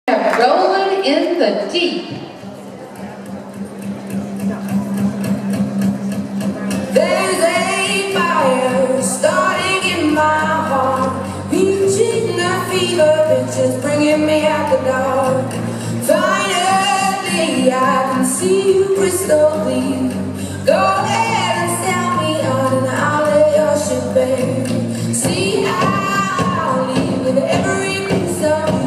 Rolling in the deep. There's a fire starting in my heart, reaching a fever pitch, is bringing me out the dark. Finally, I can see you crystal clear. Go ahead and sell me out, and I'll lay your ship bare. See how I'll leave with every piece of you.